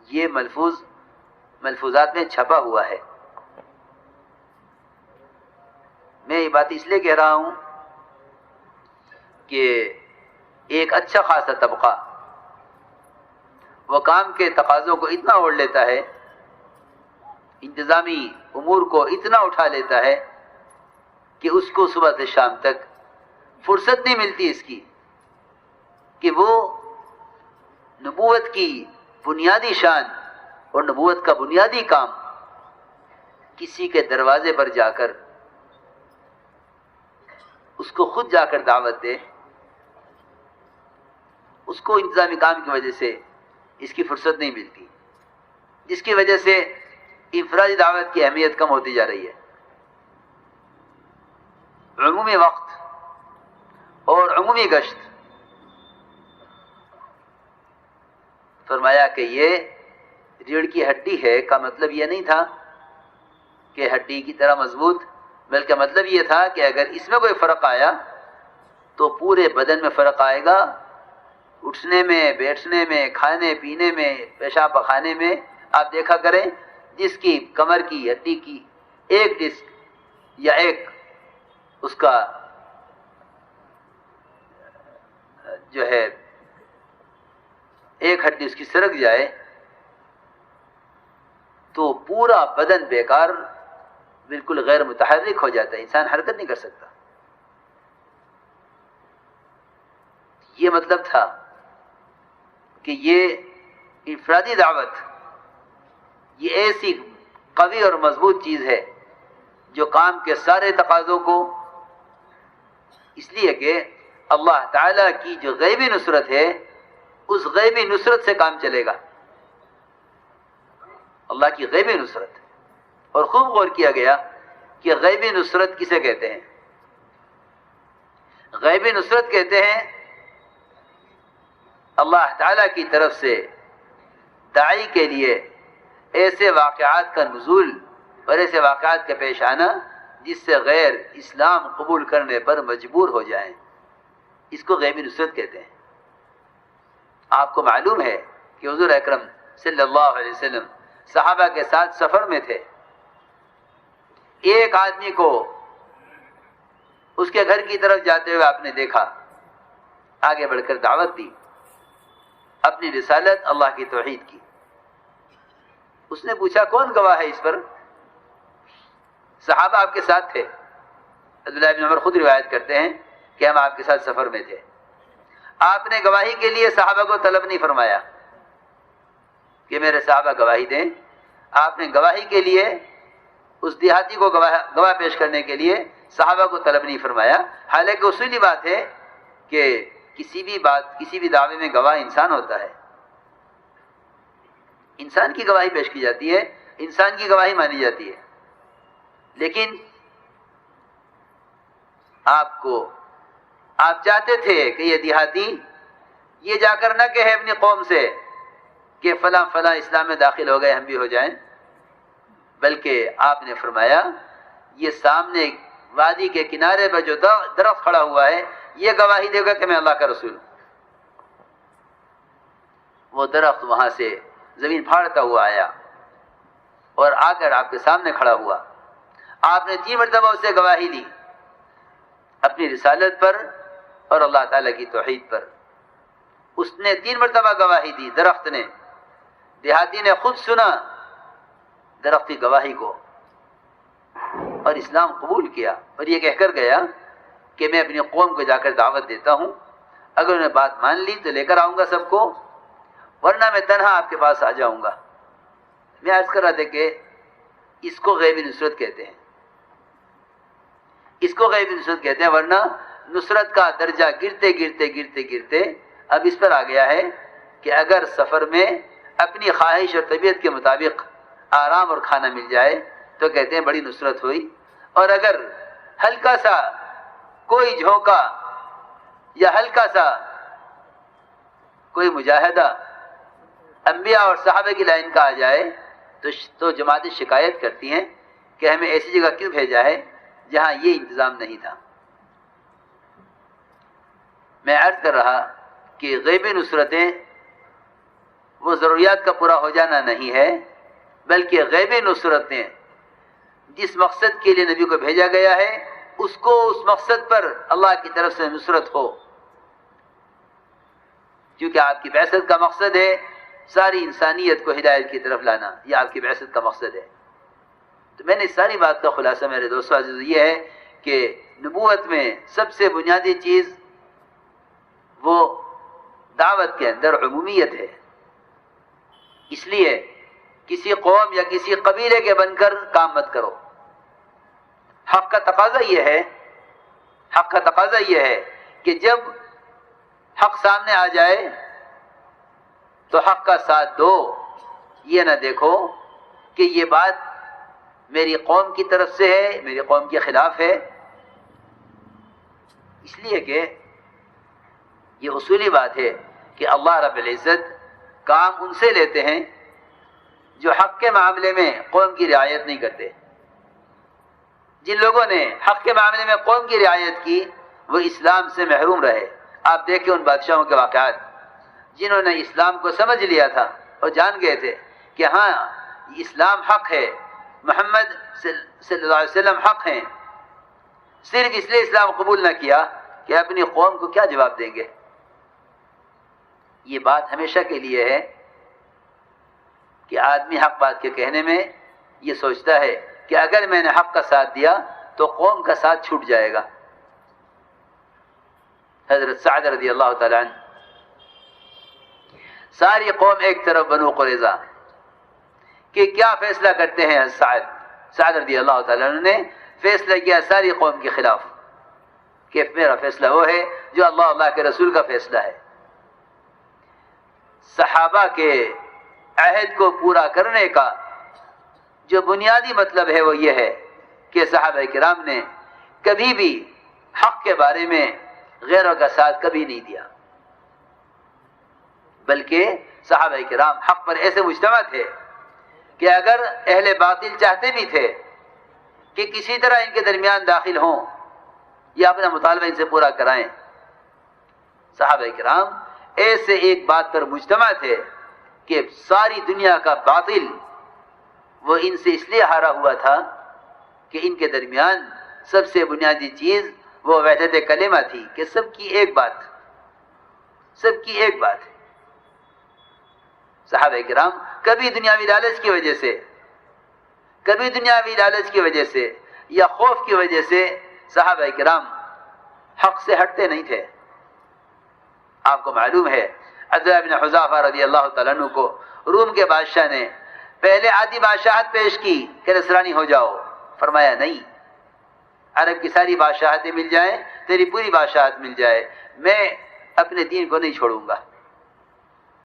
یہ ملفوظات میں چھپا ہوا ہے. میں یہ بات اس لیے کہہ رہا ہوں کہ ایک اچھا خاصا طبقہ وہ کام کے تقاضوں کو اتنا اوڑھ لیتا ہے، انتظامی امور کو اتنا اٹھا لیتا ہے کہ اس کو صبح سے شام تک فرصت نہیں ملتی اس کی کہ وہ نبوت کی بنیادی شان اور نبوت کا بنیادی کام کسی کے دروازے پر جا کر اس کو خود جا کر دعوت دے. اس کو انتظامی کام کی وجہ سے اس کی فرصت نہیں ملتی، جس کی وجہ سے انفرادی دعوت کی اہمیت کم ہوتی جا رہی ہے. عمومی وقت اور عمومی گشت، فرمایا کہ یہ ریڑھ کی ہڈی ہے کا مطلب یہ نہیں تھا کہ ہڈی کی طرح مضبوط، بلکہ مطلب یہ تھا کہ اگر اس میں کوئی فرق آیا تو پورے بدن میں فرق آئے گا، اٹھنے میں، بیٹھنے میں، کھانے پینے میں، پیشاب پخانے میں. آپ دیکھا کریں جس کی کمر کی ہڈی کی ایک ڈسک یا ایک اس کا جو ہے ایک ہڈی اس کی سرک جائے تو پورا بدن بیکار، بالکل غیر متحرک ہو جاتا ہے، انسان حرکت نہیں کر سکتا. یہ مطلب تھا کہ یہ انفرادی دعوت یہ ایسی قوی اور مضبوط چیز ہے جو کام کے سارے تقاضوں کو، اس لیے کہ اللہ تعالیٰ کی جو غیبی نصرت ہے اس غیبی نصرت سے کام چلے گا. اللہ کی غیبی نصرت، اور خوب غور کیا گیا کہ غیبی نصرت کسے کہتے ہیں. غیبی نصرت کہتے ہیں اللہ تعالیٰ کی طرف سے داعی کے لیے ایسے واقعات کا نزول اور ایسے واقعات کا پیش آنا جس سے غیر اسلام قبول کرنے پر مجبور ہو جائیں، اس کو غیبی نصرت کہتے ہیں. آپ کو معلوم ہے کہ حضور اکرم صلی اللہ علیہ وسلم صحابہ کے ساتھ سفر میں تھے. ایک آدمی کو اس کے گھر کی طرف جاتے ہوئے آپ نے دیکھا، آگے بڑھ کر دعوت دی، اپنی رسالت اللہ کی توحید کی. اس نے پوچھا کون گواہ ہے اس پر؟ صحابہ آپ کے ساتھ تھے. عبداللہ بن عمر خود روایت کرتے ہیں کہ ہم آپ کے ساتھ سفر میں تھے. آپ نے گواہی کے لیے صحابہ کو طلب نہیں فرمایا کہ میرے صحابہ گواہی دیں. آپ نے گواہی کے لیے اس دیہاتی کو گواہ پیش کرنے کے لیے صحابہ کو طلب نہیں فرمایا. حالانکہ اصولی بات ہے کہ کسی بھی دعوے میں گواہ انسان ہوتا ہے، انسان کی گواہی پیش کی جاتی ہے، انسان کی گواہی مانی جاتی ہے. لیکن آپ چاہتے تھے کہ یہ دیہاتی یہ جا کر نہ کہے اپنی قوم سے کہ فلاں فلاں اسلام میں داخل ہو گئے، ہم بھی ہو جائیں، بلکہ آپ نے فرمایا یہ سامنے وادی کے کنارے پر جو درخت کھڑا ہوا ہے یہ گواہی دے گا کہ میں اللہ کا رسول ہوں. وہ درخت وہاں سے زمین پھاڑتا ہوا آیا اور آ کر آپ کے سامنے کھڑا ہوا. آپ نے 3 مرتبہ اس سے گواہی دی اپنی رسالت پر اور اللہ تعالیٰ کی توحید پر. اس نے 3 مرتبہ گواہی دی، درخت نے. دیہاتی نے خود سنا درخت کی گواہی کو اور اسلام قبول کیا، اور یہ کہہ کر گیا کہ میں اپنی قوم کو جا کر دعوت دیتا ہوں، اگر انہوں نے بات مان لی تو لے کر آؤں گا سب کو، ورنہ میں تنہا آپ کے پاس آ جاؤں گا. میں عرض کر رہا تھا کہ اس کو غیبی نصرت کہتے ہیں، اس کو غیبی نصرت کہتے ہیں. ورنہ نصرت کا درجہ گرتے گرتے گرتے گرتے اب اس پر آ گیا ہے کہ اگر سفر میں اپنی خواہش اور طبیعت کے مطابق آرام اور کھانا مل جائے تو کہتے ہیں بڑی نصرت ہوئی، اور اگر ہلکا سا کوئی جھونکا یا ہلکا سا کوئی مجاہدہ انبیاء اور صحابہ کی لائن کا آ جائے تو جماعتیں شکایت کرتی ہیں کہ ہمیں ایسی جگہ کیوں بھیجا ہے جہاں یہ انتظام نہیں تھا. میں عرض کر رہا کہ غیبی نصرتیں وہ ضروریات کا پورا ہو جانا نہیں ہے، بلکہ غیبی نصرت نے جس مقصد کے لیے نبی کو بھیجا گیا ہے اس کو اس مقصد پر اللہ کی طرف سے نصرت ہو، کیونکہ آپ کی بعثت کا مقصد ہے ساری انسانیت کو ہدایت کی طرف لانا، یہ آپ کی بعثت کا مقصد ہے۔ تو میں نے اس ساری بات کا خلاصہ میرے دوستو عزیز یہ ہے کہ نبوت میں سب سے بنیادی چیز وہ دعوت کے اندر عمومیت ہے، اس لیے کسی قوم یا کسی قبیلے کے بن کر کام مت کرو۔ حق کا تقاضا یہ ہے کہ جب حق سامنے آ جائے تو حق کا ساتھ دو، یہ نہ دیکھو کہ یہ بات میری قوم کی طرف سے ہے، میری قوم کے خلاف ہے، اس لیے کہ یہ اصولی بات ہے کہ اللہ رب العزت کام ان سے لیتے ہیں جو حق کے معاملے میں قوم کی رعایت نہیں کرتے۔ جن لوگوں نے حق کے معاملے میں قوم کی رعایت کی وہ اسلام سے محروم رہے۔ آپ دیکھیں ان بادشاہوں کے واقعات، جنہوں نے اسلام کو سمجھ لیا تھا اور جان گئے تھے کہ ہاں اسلام حق ہے، محمد صلی اللہ علیہ وسلم حق ہیں، صرف اس لیے اسلام قبول نہ کیا کہ اپنی قوم کو کیا جواب دیں گے۔ یہ بات ہمیشہ کے لیے ہے کہ آدمی حق بات کے کہنے میں یہ سوچتا ہے کہ اگر میں نے حق کا ساتھ دیا تو قوم کا ساتھ چھوٹ جائے گا۔ حضرت سعد رضی اللہ تعالیٰ عنہ، ساری قوم ایک طرف بنو قریظہ کہ کیا فیصلہ کرتے ہیں؟ سعد رضی اللہ تعالیٰ عنہ نے فیصلہ کیا ساری قوم کے خلاف کہ میرا فیصلہ وہ ہے جو اللہ کے رسول کا فیصلہ ہے۔ صحابہ کے عہد کو پورا کرنے کا جو بنیادی مطلب ہے وہ یہ ہے کہ صحابہ کرام نے کبھی بھی حق کے بارے میں غیروں کا ساتھ کبھی نہیں دیا، بلکہ صحابہ کرام حق پر ایسے مجتمع تھے کہ اگر اہل باطل چاہتے بھی تھے کہ کسی طرح ان کے درمیان داخل ہوں یا اپنا مطالبہ ان سے پورا کرائیں، صحابہ کرام ایسے ایک بات پر مجتمع تھے کہ ساری دنیا کا باطل وہ ان سے اس لیے ہارا ہوا تھا کہ ان کے درمیان سب سے بنیادی چیز وہ وحدت کلمہ تھی کہ سب کی ایک بات ہے۔ صحابہ کرام کبھی دنیاوی لالچ کی وجہ سے یا خوف کی وجہ سے صحابہ کرام حق سے ہٹتے نہیں تھے۔ آپ کو معلوم ہے عبداللہ بن حذافہ رضی اللہ تعالیٰ عنہ کو روم کے بادشاہ نے پہلے آدھی بادشاہت پیش کی کہ نصرانی ہو جاؤ، فرمایا نہیں، عرب کی ساری بادشاہتیں مل جائیں، تیری پوری بادشاہت مل جائے، میں اپنے دین کو نہیں چھوڑوں گا۔